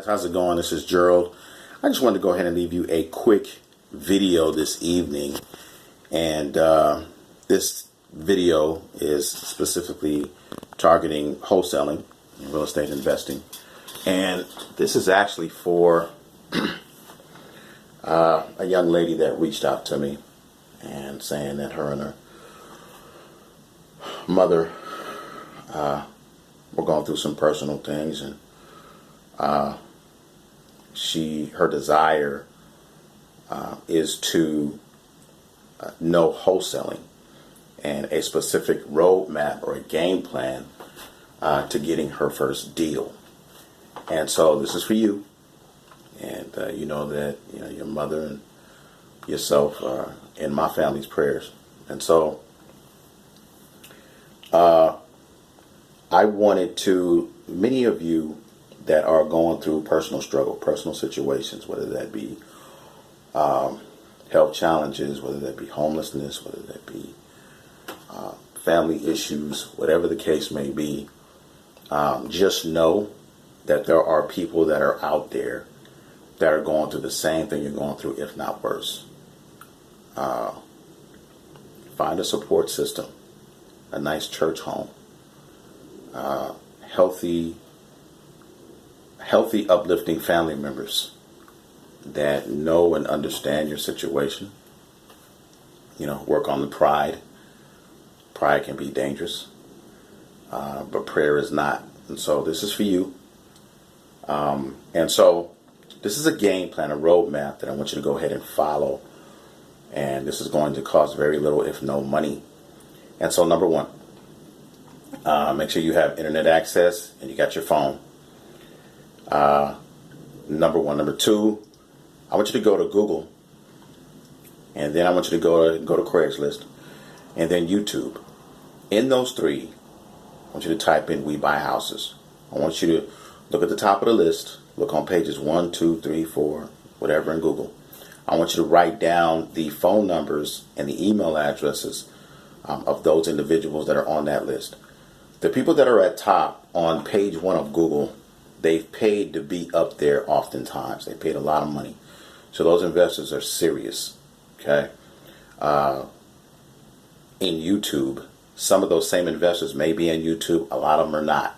How's it going? This is Gerald. I just wanted to go ahead and leave you a quick video this evening. And this video is specifically targeting wholesaling, real estate investing. And this is actually for a young lady that reached out to me and saying that her and her mother were going through some personal things, and her desire is to know wholesaling and a specific roadmap or a game plan to getting her first deal. And so this is for you. And you know that your mother and yourself are in my family's prayers. And so I wanted to, many of you that are going through personal struggle, personal situations, whether that be health challenges, whether that be homelessness, whether that be family issues, whatever the case may be, just know that there are people that are out there that are going through the same thing you're going through, if not worse. Find a support system, a nice church home, healthy, uplifting family members that know and understand your situation. Work on the pride. Pride can be dangerous, but prayer is not. And so this is for you. And so this is a game plan, a roadmap that I want you to go ahead and follow. And this is going to cost very little, if no money. And so number one, make sure you have internet access and you got your phone. Number one. Number two, I want you to go to Google, and then I want you to go to Craigslist, and then YouTube. In those three, I want you to type in "We Buy Houses." I want you to look at the top of the list, look on pages 1, 2, 3, 4, whatever in Google. I want you to write down the phone numbers and the email addresses of those individuals that are on that list. The people that are at top on page 1 of Google, they've paid to be up there oftentimes. They paid a lot of money. So those investors are serious. Okay. In YouTube, some of those same investors may be in YouTube. A lot of them are not.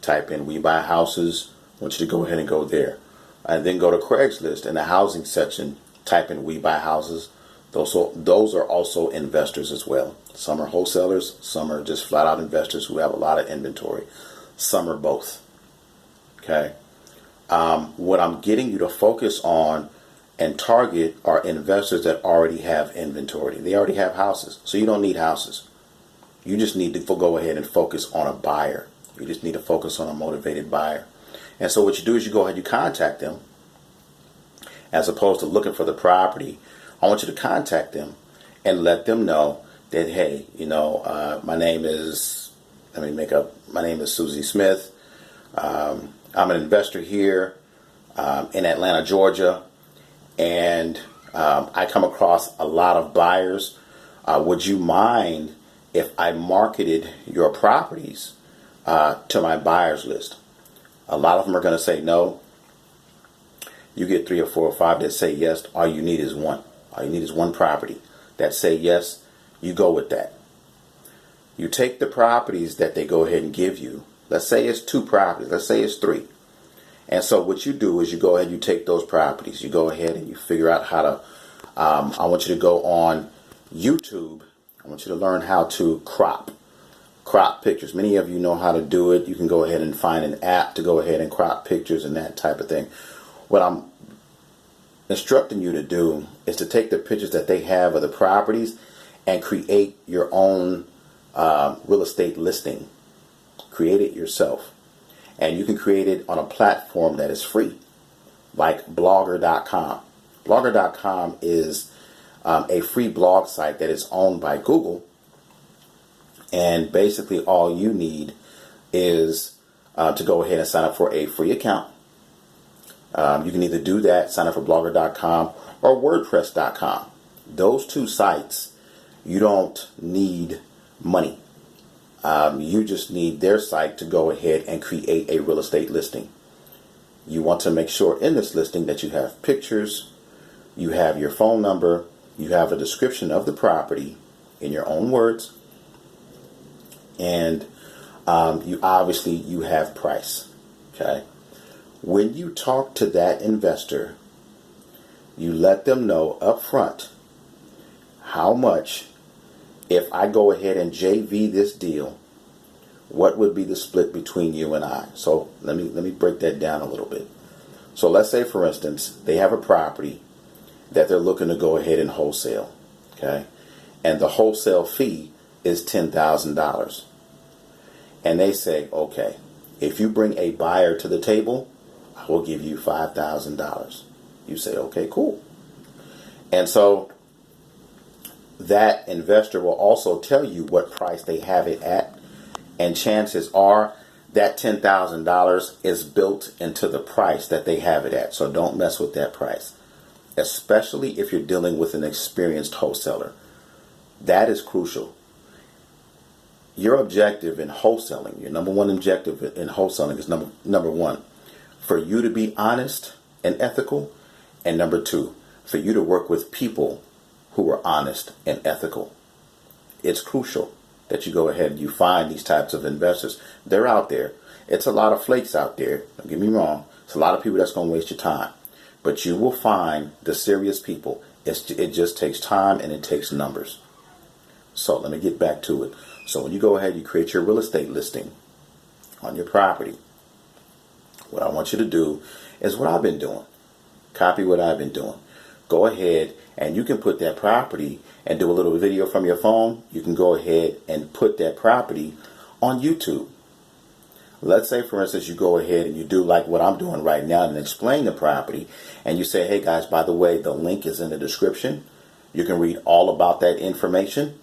Type in "We Buy Houses." I want you to go ahead and go there. And then go to Craigslist. In the housing section, type in "We Buy Houses." Those are also investors as well. Some are wholesalers. Some are just flat out investors who have a lot of inventory. Some are both. Okay. What I'm getting you to focus on and target are investors that already have inventory. They already have houses. So you don't need houses. You just need to go ahead and focus on a buyer. You just need to focus on a motivated buyer. And so what you do is you go ahead, you contact them, as opposed to looking for the property. I want you to contact them and let them know that, hey, my name is Susie Smith. I'm an investor here in Atlanta, Georgia, and I come across a lot of buyers. Would you mind if I marketed your properties to my buyers list? A lot of them are going to say no. You get 3 or 4 or 5 that say yes. All you need is one. All you need is one property that say yes. You go with that. You take the properties that they go ahead and give you. Let's say it's 2 properties. Let's say it's 3. And so what you do is you go ahead and you take those properties. You go ahead and you figure out how to, I want you to go on YouTube. I want you to learn how to crop pictures. Many of you know how to do it. You can go ahead and find an app to go ahead and crop pictures and that type of thing. What I'm instructing you to do is to take the pictures that they have of the properties and create your own real estate listing. Create it yourself. And you can create it on a platform that is free, like blogger.com. Blogger.com is a free blog site that is owned by Google. And basically all you need is to go ahead and sign up for a free account. You can either do that, sign up for blogger.com or wordpress.com. Those 2 sites, you don't need money. You just need their site to go ahead and create a real estate listing. you want to make sure in this listing that you have pictures, you have your phone number, you have a description of the property in your own words, and you have price. Okay. When you talk to that investor, you let them know up front how much, if I go ahead and JV this deal, what would be the split between you and I? So let me break that down a little bit. So let's say, for instance, they have a property that they're looking to go ahead and wholesale, okay? And the wholesale fee is $10,000. And they say, okay, if you bring a buyer to the table, I will give you $5,000. You say, okay, cool. And so that investor will also tell you what price they have it at. And chances are that $10,000 is built into the price that they have it at. So don't mess with that price, especially if you're dealing with an experienced wholesaler. That is crucial. Your objective in wholesaling, your number one objective in wholesaling is number one, for you to be honest and ethical, and number two, for you to work with people who are honest and ethical. It's crucial that you go ahead and you find these types of investors. They're out there. It's a lot of flakes out there. Don't get me wrong. It's a lot of people that's going to waste your time. But you will find the serious people. It just takes time and it takes numbers. So let me get back to it. So when you go ahead, you create your real estate listing on your property. What I want you to do is what I've been doing. Copy what I've been doing. Go ahead and you can put that property and do a little video from your phone. You can go ahead and put that property on YouTube. Let's say, for instance, you go ahead and you do like what I'm doing right now and explain the property. And you say, hey guys, by the way, the link is in the description. You can read all about that information.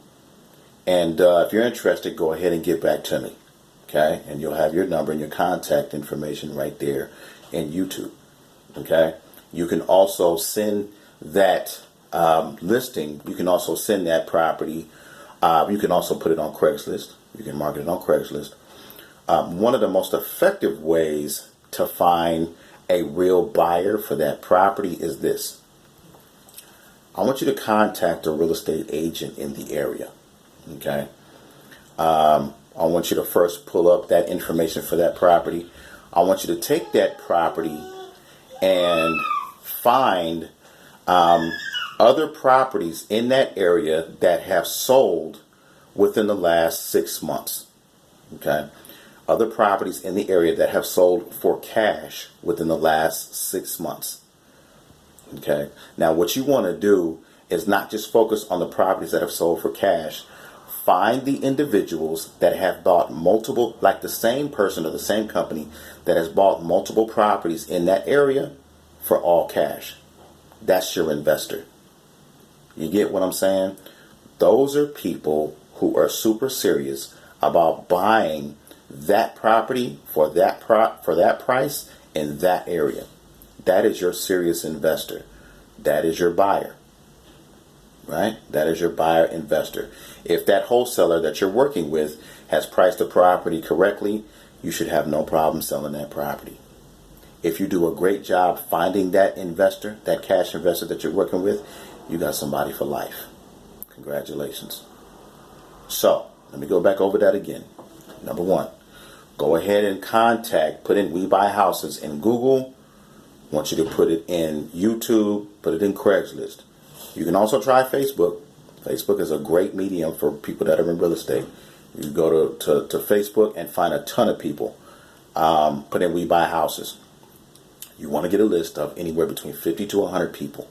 And if you're interested, go ahead and get back to me. Okay? And you'll have your number and your contact information right there in YouTube. Okay? You can also send that listing. You can also send that property. You can also put it on Craigslist. You can market it on Craigslist. One of the most effective ways to find a real buyer for that property is this. I want you to contact a real estate agent in the area. Okay. I want you to first pull up that information for that property. I want you to take that property and find other properties in that area that have sold within the last 6 months. Okay. Other properties in the area that have sold for cash within the last 6 months. Okay. Now, what you want to do is not just focus on the properties that have sold for cash. Find the individuals that have bought multiple, like the same person or the same company that has bought multiple properties in that area for all cash. That's your investor. You get what I'm saying? Those are people who are super serious about buying that property for that price in that area. That is your serious investor. That is your buyer. Right? That is your buyer investor. If that wholesaler that you're working with has priced the property correctly, you should have no problem selling that property. If you do a great job finding that investor, that cash investor that you're working with, you got somebody for life. Congratulations. So, let me go back over that again. Number one, go ahead and put in We Buy Houses in Google. I want you to put it in YouTube, put it in Craigslist. You can also try Facebook. Facebook is a great medium for people that are in real estate. You go to Facebook and find a ton of people. Put in We Buy Houses. You want to get a list of anywhere between 50 to 100 people.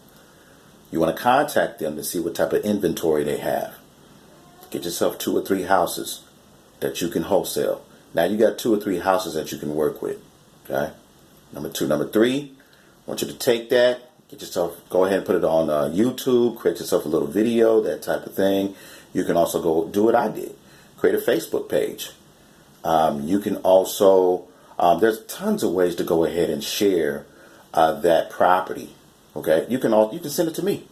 You want to contact them to see what type of inventory they have. Get yourself 2 or 3 houses that you can wholesale. Now you got 2 or 3 houses that you can work with. Okay. Number 2. Number 3, I want you to take that. Go ahead and put it on YouTube, create yourself a little video, that type of thing. You can also go do what I did. Create a Facebook page. You can also, there's tons of ways to go ahead and share that property. Okay. You can send it to me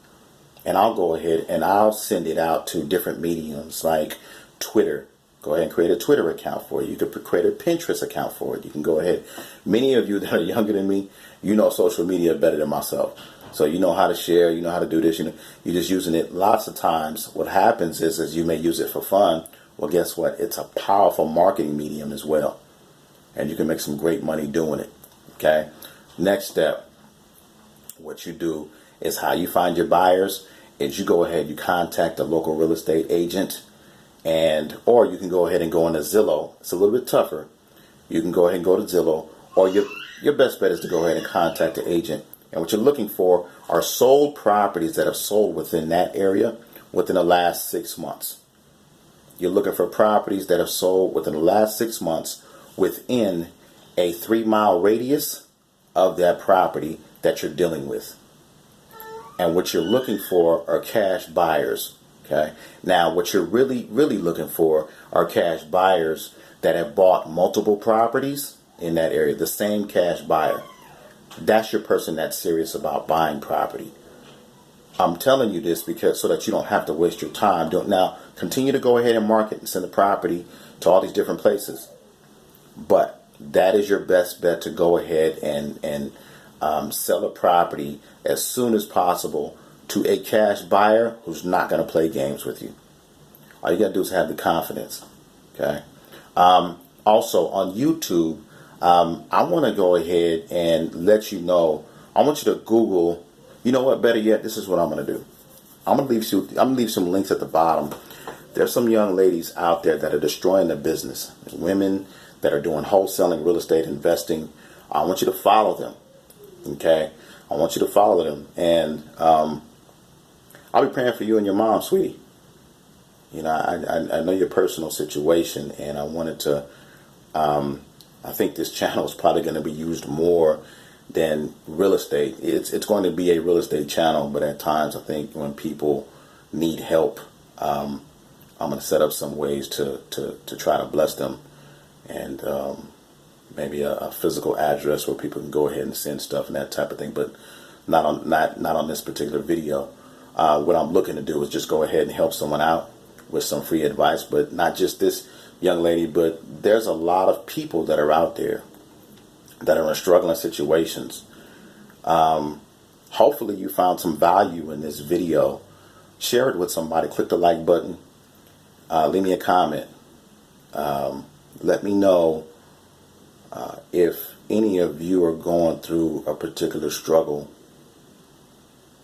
and I'll go ahead and I'll send it out to different mediums like Twitter, Go ahead and create a Twitter account for it. You could create a Pinterest account for it. You can go ahead. Many of you that are younger than me, you know social media better than myself. So you know how to share, you know how to do this, you're just using it. Lots of times what happens is you may use it for fun. Well, guess what? It's a powerful marketing medium as well. And you can make some great money doing it. Okay? Next step, what you do is how you find your buyers is you go ahead, you contact a local real estate agent, or you can go ahead and go into Zillow. It's a little bit tougher. You can go ahead and go to Zillow, or your best bet is to go ahead and contact the agent. And what you're looking for are sold properties that have sold within that area within the last 6 months. You're looking for properties that have sold within the last 6 months within a 3-mile radius of that property that you're dealing with. And what you're looking for are cash buyers. Okay. Now, what you're really looking for are cash buyers that have bought multiple properties in that area, the same cash buyer. That's your person that's serious about buying property. I'm telling you this because so that you don't have to waste your time. Now, continue to go ahead and market and send the property to all these different places. But that is your best bet to go ahead and sell a property as soon as possible to a cash buyer who's not going to play games with you. All you got to do is have the confidence. Okay. Also on YouTube, I want to go ahead and let you know. I want you to Google. You know what? Better yet, this is what I'm going to do. I'm going to leave some links at the bottom. There's some young ladies out there that are destroying their business. Women that are doing wholesaling, real estate investing. I want you to follow them. Okay. I want you to follow them, and I'll be praying for you and your mom, sweetie. You know, I know your personal situation, and I wanted to. I think this channel is probably going to be used more than real estate. It's going to be a real estate channel, but at times I think when people need help, I'm going to set up some ways to try to bless them, and maybe a physical address where people can go ahead and send stuff and that type of thing, but not on this particular video. What I'm looking to do is just go ahead and help someone out with some free advice, but not just this young lady, but there's a lot of people that are out there that are in struggling situations. Hopefully you found some value in this video. Share it with somebody. Click the like button. Leave me a comment. Let me know if any of you are going through a particular struggle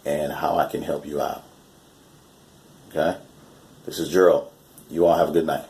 and how I can help you out. Okay? This is Gerald. You all have a good night.